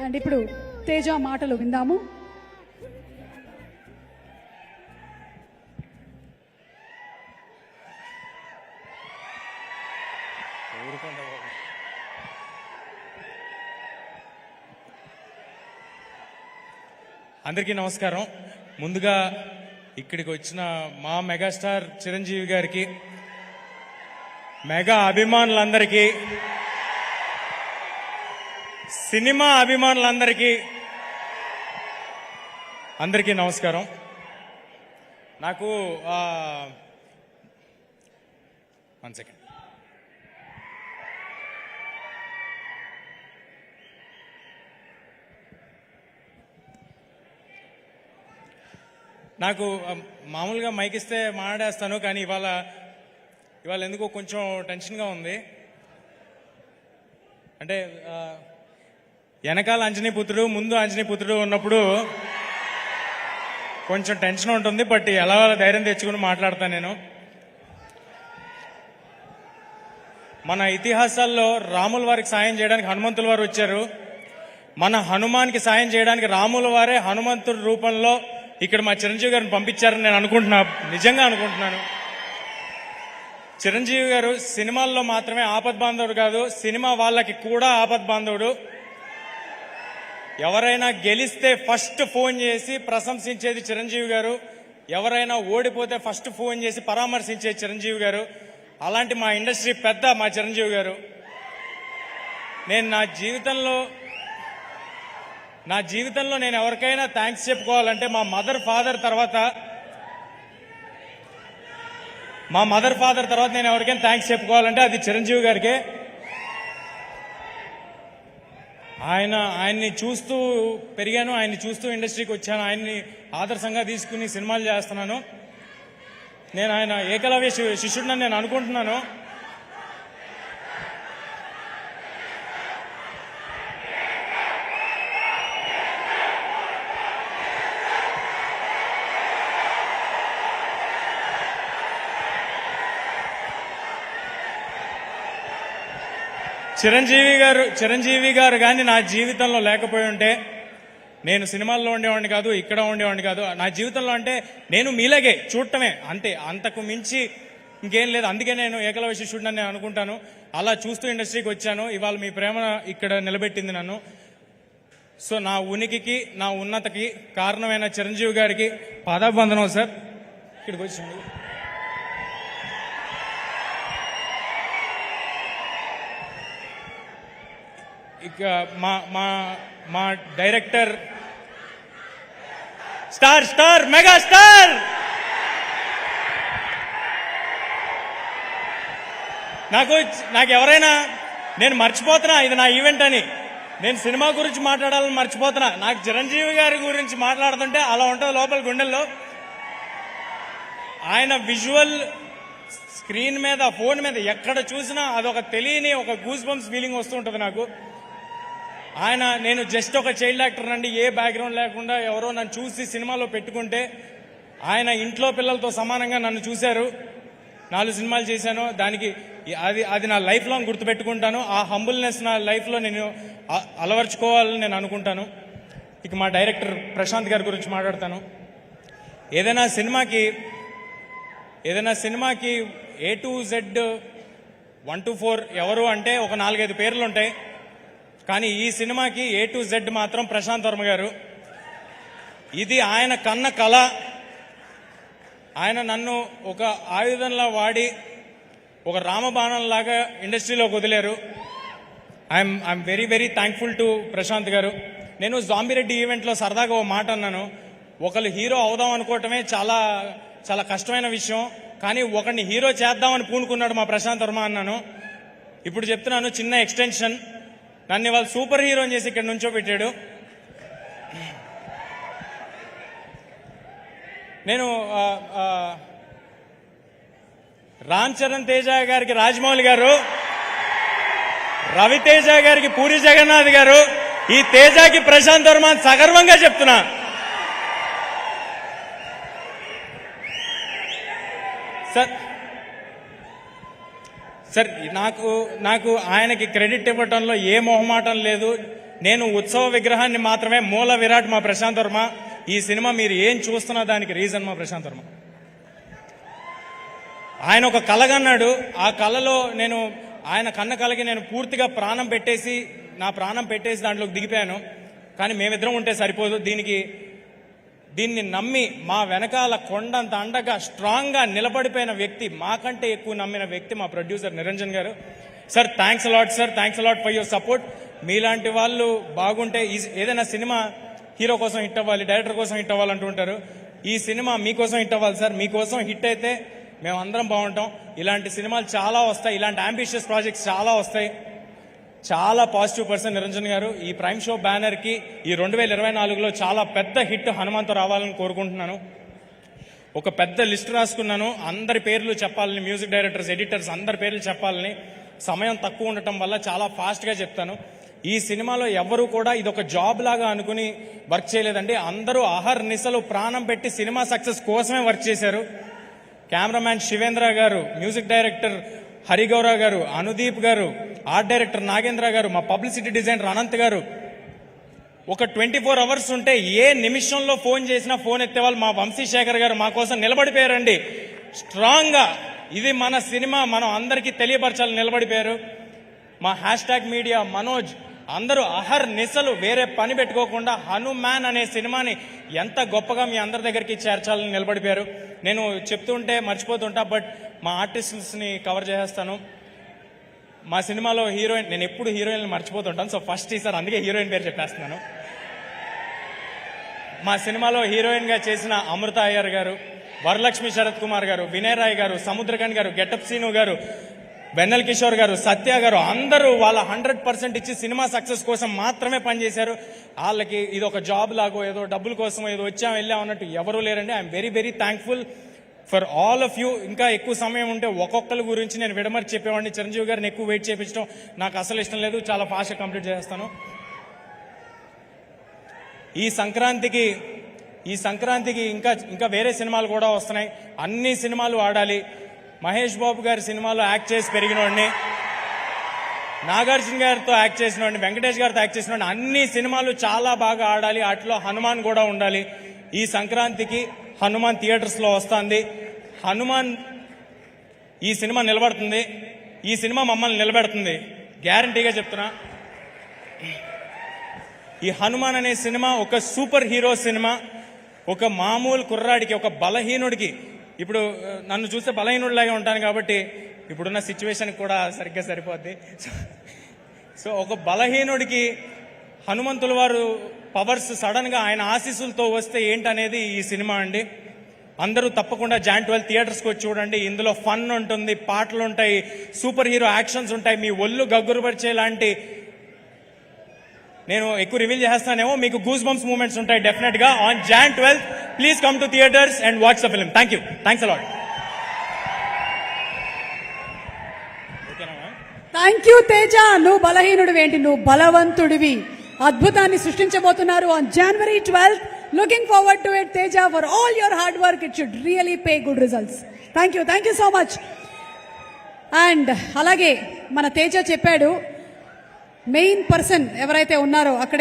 And ఇప్పుడు తేజ మాటలు విందాము. అందరికీ నమస్కారం. ముందుగా ఇక్కడికి వచ్చిన మా మెగాస్టార్ చిరంజీవి గారికి, మెగా అభిమానులందరికీ, సినిమా అభిమానులందరికీ అందరికీ నమస్కారం. నాకు 1 సెకండ్. నాకు మామూలుగా మైక్ ఇస్తే మాట్లాడేస్తాను, కానీ ఇవాళ ఎందుకో కొంచెం టెన్షన్గా ఉంది. అంటే వెనకాల అంజనీపుత్రుడు, ముందు అంజనీపుత్రుడు ఉన్నప్పుడు కొంచెం టెన్షన్ ఉంటుంది. బట్ ఎలా ధైర్యం తెచ్చుకుని మాట్లాడతాను నేను. మన ఇతిహాసాల్లో రాముల వారికి సాయం చేయడానికి హనుమంతుల వారు వచ్చారు. మన హనుమాన్కి సాయం చేయడానికి రాముల వారే హనుమంతుడి రూపంలో ఇక్కడ మా చిరంజీవి గారిని పంపించారని నేను నిజంగా అనుకుంటున్నాను. చిరంజీవి గారు సినిమాల్లో మాత్రమే ఆపద్బాంధవుడు కాదు, సినిమా వాళ్ళకి కూడా ఆపద్బాంధవుడు. ఎవరైనా గెలిస్తే ఫస్ట్ ఫోన్ చేసి ప్రశంసించేది చిరంజీవి గారు, ఎవరైనా ఓడిపోతే ఫస్ట్ ఫోన్ చేసి పరామర్శించేది చిరంజీవి గారు. అలాంటి మా ఇండస్ట్రీ పెద్ద మా చిరంజీవి గారు. నేను నా జీవితంలో నేను ఎవరికైనా థ్యాంక్స్ చెప్పుకోవాలంటే మా మదర్ ఫాదర్ తర్వాత నేను ఎవరికైనా థ్యాంక్స్ చెప్పుకోవాలంటే అది చిరంజీవి గారికే. ఆయన్ని చూస్తూ పెరిగాను, ఆయన్ని చూస్తూ ఇండస్ట్రీకి వచ్చాను, ఆయన్ని ఆదర్శంగా తీసుకుని సినిమాలు చేస్తున్నాను. నేను ఆయన ఏకలవ్య శిష్యుడిని నేను అనుకుంటున్నాను. చిరంజీవి గారు కానీ నా జీవితంలో లేకపోయి ఉంటే నేను సినిమాల్లో ఉండేవాడిని కాదు, ఇక్కడ ఉండేవాడిని కాదు. నా జీవితంలో అంటే నేను మీలాగే చూడటమే అంతే, అంతకు మించి ఇంకేం లేదు. అందుకే నేను ఏకలవ్య శిష్యుడిని నేను అనుకుంటాను. అలా చూస్తూ ఇండస్ట్రీకి వచ్చాను. ఇవాళ మీ ప్రేమ ఇక్కడ నిలబెట్టింది నన్ను. సో నా ఉనికికి, నా ఉన్నతకి కారణమైన చిరంజీవి గారికి పాదాభివందనం సార్. ఇక్కడికి వచ్చింది. ఇక మా డైరెక్టర్ స్టార్ మెగా స్టార్ నాకు ఎవరైనా నేను మర్చిపోతున్నా ఇది నా ఈవెంట్ అని, నేను సినిమా గురించి మాట్లాడాలని మర్చిపోతున్నా. నాకు చిరంజీవి గారి గురించి మాట్లాడుతుంటే అలా ఉంటుంది లోపల గుండెల్లో. ఆయన విజువల్ స్క్రీన్ మీద, ఫోన్ మీద ఎక్కడ చూసినా అదొక తెలియని ఒక గూస్ బంప్స్ ఫీలింగ్ వస్తూ ఉంటుంది నాకు. నేను జస్ట్ ఒక చైల్డ్ యాక్టర్ అండి, ఏ బ్యాక్గ్రౌండ్ లేకుండా ఎవరో నన్ను చూసి సినిమాలో పెట్టుకుంటే ఆయన ఇంట్లో పిల్లలతో సమానంగా నన్ను చూశారు. 4 సినిమాలు చేశాను. దానికి అది నా లైఫ్ లాంగ్ గుర్తుపెట్టుకుంటాను. ఆ హంబుల్నెస్ నా లైఫ్లో నేను అలవర్చుకోవాలని నేను అనుకుంటాను. ఇక మా డైరెక్టర్ ప్రశాంత్ గారి గురించి మాట్లాడతాను. ఏదైనా సినిమాకి A to Z 1 to 4 ఎవరు అంటే ఒక 4-5 పేర్లు ఉంటాయి. కానీ ఈ సినిమాకి A to Z మాత్రం ప్రశాంత్ వర్మ గారు. ఇది ఆయన కన్న కళ. ఆయన నన్ను ఒక ఆయుధంలా వాడి ఒక రామబాణంలాగా ఇండస్ట్రీలోకి వదిలేరు. I'm very very thankful to Prashanth garu. నేను జాంబిరెడ్డి ఈవెంట్లో సరదాగా ఓ మాట అన్నాను. ఒకళ్ళు హీరో అవుదాం అనుకోవటమే చాలా చాలా కష్టమైన విషయం, కానీ ఒకరిని హీరో చేద్దామని పూనుకున్నాడు మా ప్రశాంత్ వర్మ అన్నాను. ఇప్పుడు చెప్తున్నాను, చిన్న ఎక్స్టెన్షన్. నన్ను ఇవాళ సూపర్ హీరోని చేసి ఇక్కడ నుంచో పెట్టాడు. నేను రామ్ చరణ్ తేజ గారికి రాజమౌళి గారు, రవితేజ గారికి పూరి జగన్నాథ్ గారు, ఈ తేజకి ప్రశాంత్ వర్మ సగర్వంగా చెప్తున్నా. సార్ నాకు ఆయనకి క్రెడిట్ ఇవ్వటంలో ఏ మొహమాటం లేదు. నేను ఉత్సవ విగ్రహాన్ని మాత్రమే, మూల విరాట్ మా ప్రశాంత్ వర్మ. ఈ సినిమా మీరు ఏం చూస్తున్నా దానికి రీజన్ మా ప్రశాంత్ వర్మ. ఆయన ఒక కలగన్నాడు, ఆ కళలో నేను ఆయన కన్న కలకి నేను పూర్తిగా ప్రాణం పెట్టేసి దాంట్లోకి దిగిపోయాను. కానీ మేమిద్దరం ఉంటే సరిపోదు, దీన్ని నమ్మి మా వెనకాల కొండంత అండగా స్ట్రాంగ్గా నిలబడిపోయిన వ్యక్తి, మాకంటే ఎక్కువ నమ్మిన వ్యక్తి మా ప్రొడ్యూసర్ నిరంజన్ గారు. Sir thanks a lot sir, thanks a lot for your support. మీలాంటి వాళ్ళు బాగుంటే ఏదైనా సినిమా హీరో కోసం హిట్ అవ్వాలి, డైరెక్టర్ కోసం హిట్ అవ్వాలంటూ ఉంటారు. ఈ సినిమా మీకోసం హిట్ అవ్వాలి సార్. మీకోసం హిట్ అయితే మేము అందరం బాగుంటాం. ఇలాంటి సినిమాలు చాలా వస్తాయి, ఇలాంటి అంబిషియస్ ప్రాజెక్ట్స్ చాలా వస్తాయి. చాలా పాజిటివ్ పర్సన్ నిరంజన్ గారు. ఈ ప్రైమ్ షో బ్యానర్కి ఈ 2024లో చాలా పెద్ద హిట్ హనుమాన్తో రావాలని కోరుకుంటున్నాను. ఒక పెద్ద లిస్ట్ రాసుకున్నాను, అందరి పేర్లు చెప్పాలని, మ్యూజిక్ డైరెక్టర్స్, ఎడిటర్స్ అందరి పేర్లు చెప్పాలని. సమయం తక్కువ ఉండటం వల్ల చాలా ఫాస్ట్గా చెప్తాను. ఈ సినిమాలో ఎవరు కూడా ఇది ఒక జాబ్ లాగా అనుకుని వర్క్ చేయలేదండి. అందరూ అహర్నిశలు ప్రాణం పెట్టి సినిమా సక్సెస్ కోసమే వర్క్ చేశారు. కెమెరామ్యాన్ శివేంద్ర గారు, మ్యూజిక్ డైరెక్టర్ హరిగౌరవ్ గారు, అనుదీప్ గారు, ఆర్ట్ డైరెక్టర్ నాగేంద్ర గారు, మా పబ్లిసిటీ డిజైనర్ అనంత్ గారు. ఒక 24 అవర్స్ ఉంటే ఏ నిమిషంలో ఫోన్ చేసినా ఫోన్ ఎత్తేవాళ్ళు మా వంశీశేఖర్ గారు మా కోసం నిలబడిపోయారండి స్ట్రాంగ్గా. ఇది మన సినిమా, మనం అందరికీ తెలియపరచాలని నిలబడిపోయారు. మా #మీడియా మనోజ్ అందరూ అహర్నిశలు వేరే పని పెట్టుకోకుండా హనుమాన్ అనే సినిమాని ఎంత గొప్పగా మీ అందరి దగ్గరికి చేర్చాలని నిలబడిపోయారు. నేను చెప్తుంటే మర్చిపోతుంటా, బట్ మా ఆర్టిస్ట్స్ని కవర్ చేసేస్తాను. మా సినిమాలో హీరోయిన్, నేను ఎప్పుడు హీరోయిన్ మర్చిపోతుంటాను, సో ఫస్ట్ ఈసారి అందుకే హీరోయిన్ పేరు చెప్పేస్తున్నాను. మా సినిమాలో హీరోయిన్గా చేసిన అమృత అయ్యర్ గారు, వరలక్ష్మి శరత్ కుమార్ గారు, వినయ్ రాయ్ గారు, సముద్రకన్ గారు, గెటప్ సీను గారు, వెన్నెల్ కిషోర్ గారు, సత్య గారు అందరూ వాళ్ళ 100% ఇచ్చి సినిమా సక్సెస్ కోసం మాత్రమే పనిచేశారు. వాళ్ళకి ఇది ఒక జాబ్ లాగో ఏదో డబ్బుల కోసం ఏదో వచ్చాం వెళ్ళాం అన్నట్టు ఎవరూ లేరండి. I'm very very thankful for all of you. ఇంకా ఎక్కువ సమయం ఉంటే ఒక్కొక్కరి గురించి నేను విడమర్చి చెప్పేవాడిని. చిరంజీవి గారిని ఎక్కువ వెయిట్ చేయించడం నాకు అసలు ఇష్టం లేదు. చాలా ఫాస్ట్గా కంప్లీట్ చేస్తాను. ఈ సంక్రాంతికి ఇంకా వేరే సినిమాలు కూడా వస్తున్నాయి. అన్ని సినిమాలు ఆడాలి. మహేష్ బాబు గారి సినిమాలో యాక్ట్ చేసి పెరిగినోడిని, నాగార్జున గారితో యాక్ట్ చేసినోడిని, వెంకటేష్ గారితో యాక్ట్ చేసినోడిని. అన్ని సినిమాలు చాలా బాగా ఆడాలి. అట్లా హనుమాన్ కూడా ఉండాలి. ఈ సంక్రాంతికి హనుమాన్ థియేటర్స్లో వస్తుంది. హనుమాన్ ఈ సినిమా నిలబడుతుంది, ఈ సినిమా మమ్మల్ని నిలబెడుతుంది, గ్యారంటీగా చెప్తున్నా. ఈ హనుమాన్ అనే సినిమా ఒక సూపర్ హీరో సినిమా. ఒక మామూలు కుర్రాడికి, ఒక బలహీనుడికి, ఇప్పుడు నన్ను చూస్తే బలహీనుడిలాగే ఉంటాను కాబట్టి ఇప్పుడున్న సిచ్యువేషన్ కూడా సరిగ్గా సరిపోద్ది. సో ఒక బలహీనుడికి హనుమంతుల వారు పవర్స్ సడన్గా ఆయన ఆశీస్సులతో వస్తే ఏంటనేది ఈ సినిమా అండి. అందరూ తప్పకుండా Jan 12 థియేటర్స్కి వచ్చి చూడండి. ఇందులో ఫన్ ఉంటుంది, పాటలు ఉంటాయి, సూపర్ హీరో యాక్షన్స్ ఉంటాయి, మీ ఒళ్ళు గగ్గురుపరిచే లాంటి, నేను ఎక్కువ రివీల్ చేస్తానేమో, మీకు గూస్ బంప్స్ మూమెంట్స్ ఉంటాయి డెఫినెట్ గా on Jan 12. Please come to theatres and watch the film. Thank you, thanks a lot. Thank you Teja. నువ్వు బలహీనుడివి ఏంటి, నువ్వు బలవంతుడివి. అద్భుతాన్ని సృష్టించబోతున్నారు on January 12th. Looking forward to it Teja. For all your hard work, it should really pay good results. Thank you so much. And అలాగే మన తేజ చెప్పాడు, main person ఎవరైతే ఉన్నారో అక్కడ